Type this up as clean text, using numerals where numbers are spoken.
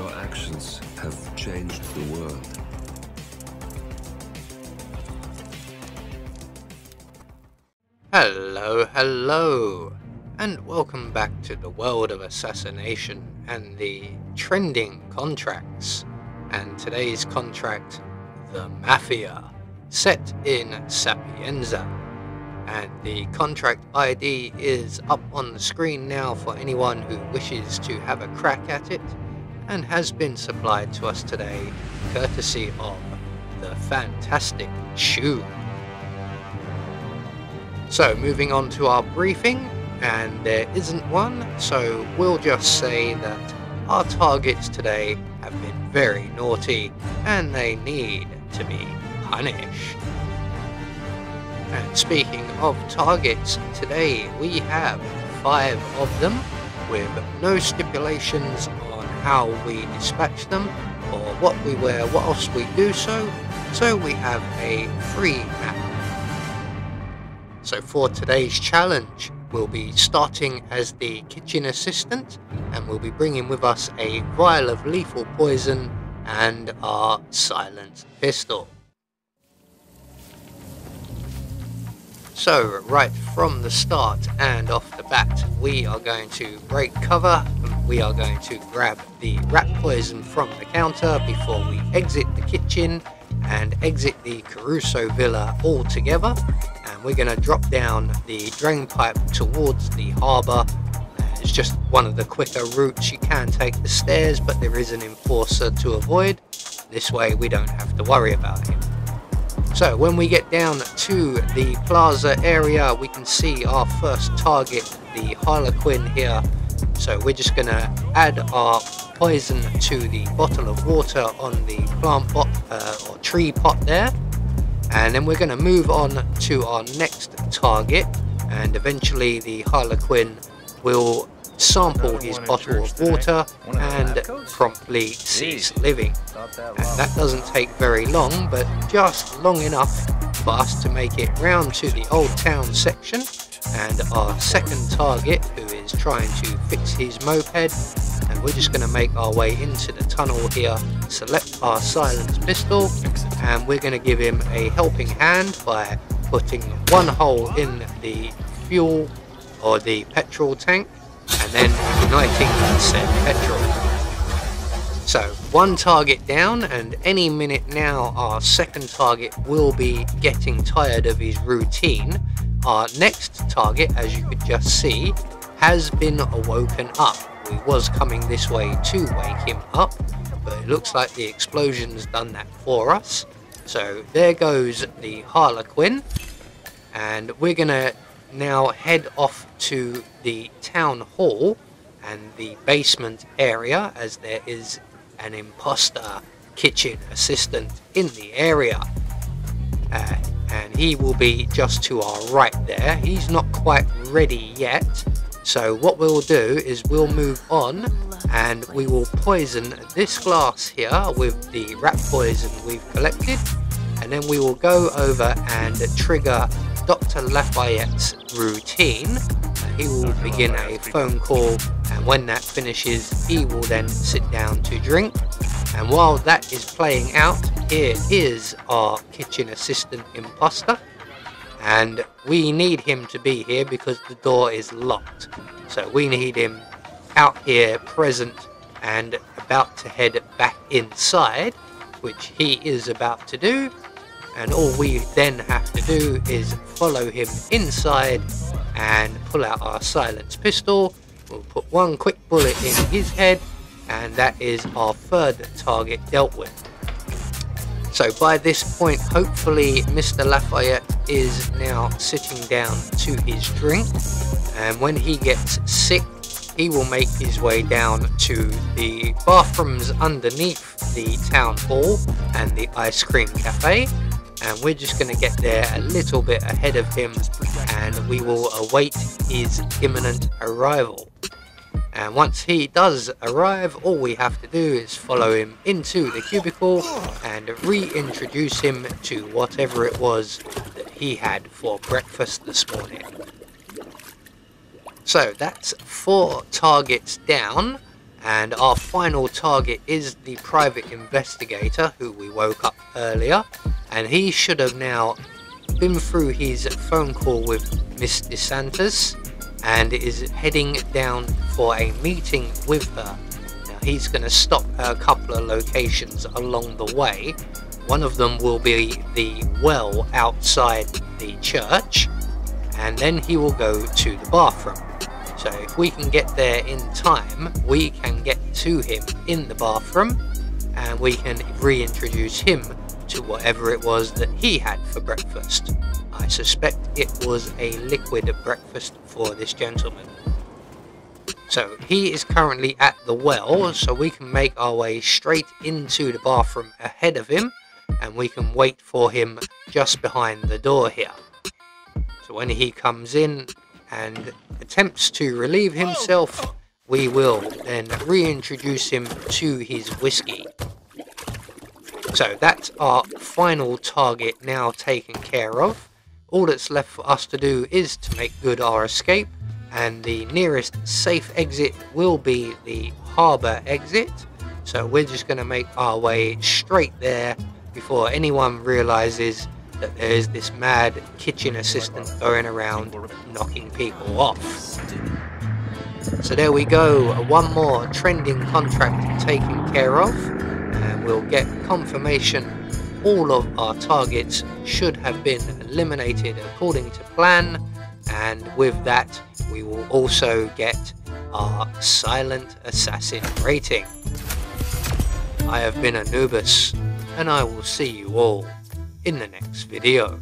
Your actions have changed the world. Hello, and welcome back to the world of assassination and the trending contracts. And today's contract, the Mafia, set in Sapienza. And the contract ID is up on the screen now for anyone who wishes to have a crack at it, and has been supplied to us today courtesy of the fantastic Shoe. So moving on to our briefing, and there isn't one, so we'll just say that our targets today have been very naughty and they need to be punished. And speaking of targets, today we have 5 of them with no stipulations on how we dispatch them or what we wear whilst we do so, so we have a free map. So for today's challenge, we'll be starting as the kitchen assistant, and we'll be bringing with us a vial of lethal poison and our silenced pistol. So right from the start and off the bat, we are going to break cover. We are going to grab the rat poison from the counter before we exit the kitchen and exit the Caruso Villa altogether. And we're going to drop down the drain pipe towards the harbour. It's just one of the quicker routes. You can take the stairs, but there is an enforcer to avoid. This way we don't have to worry about him. So when we get down to the plaza area, we can see our first target, the Harlequin here. So we're just going to add our poison to the bottle of water on the plant pot or tree pot there. And then we're going to move on to our next target, and eventually the Harlequin will sample his bottle of water and promptly cease living. And that doesn't take very long, but just long enough for us to make it round to the Old Town section. And our second target, who is trying to fix his moped, and we're just going to make our way into the tunnel here, select our silenced pistol, and we're going to give him a helping hand by putting one hole in the fuel or the petrol tank and then igniting said petrol. So one target down, and any minute now our second target will be getting tired of his routine. Our next target, as you could just see, has been woken up. We was coming this way to wake him up, but it looks like the explosion's done that for us. So there goes the Harlequin, and we're gonna now head off to the town hall and the basement area, as there is an imposter kitchen assistant in the area. And he will be just to our right there. He's not quite ready yet, so what we'll do is we'll move on and we will poison this glass here with the rat poison we've collected, and then we will go over and trigger Dr. Lafayette's routine. He will begin a phone call, and when that finishes he will then sit down to drink. And while that is playing out, here is our kitchen assistant imposter, and we need him to be here because the door is locked. So we need him out here present and about to head back inside, which he is about to do. And all we then have to do is follow him inside and pull out our silenced pistol. We'll put one quick bullet in his head, and that is our third target dealt with. So by this point, hopefully Mr. Lafayette is now sitting down to his drink, and when he gets sick he will make his way down to the bathrooms underneath the town hall and the ice cream cafe, and we're just going to get there a little bit ahead of him, and we will await his imminent arrival. And once he does arrive, all we have to do is follow him into the cubicle and reintroduce him to whatever it was that he had for breakfast this morning. So that's 4 targets down, And our final target is the private investigator who we woke up earlier, and he should have now been through his phone call with Miss DeSantis and is heading down for a meeting with her. Now he's going to stop at a couple of locations along the way. One of them will be the well outside the church, and then he will go to the bathroom. So if we can get there in time, we can get to him in the bathroom and we can reintroduce him to whatever it was that he had for breakfast. I suspect it was a liquid breakfast for this gentleman. So he is currently at the well, so we can make our way straight into the bathroom ahead of him, and we can wait for him just behind the door here. So when he comes in and attempts to relieve himself, we will then reintroduce him to his whiskey. So that's our final target now taken care of. All that's left for us to do is to make good our escape, and the nearest safe exit will be the harbour exit. So we're just going to make our way straight there before anyone realises that there is this mad kitchen assistant going around knocking people off. So there we go, one more trending contract taken care of, and we'll get confirmation all of our targets should have been eliminated according to plan, and with that we will also get our silent assassin rating. I have been Anubis, and I will see you all in the next video.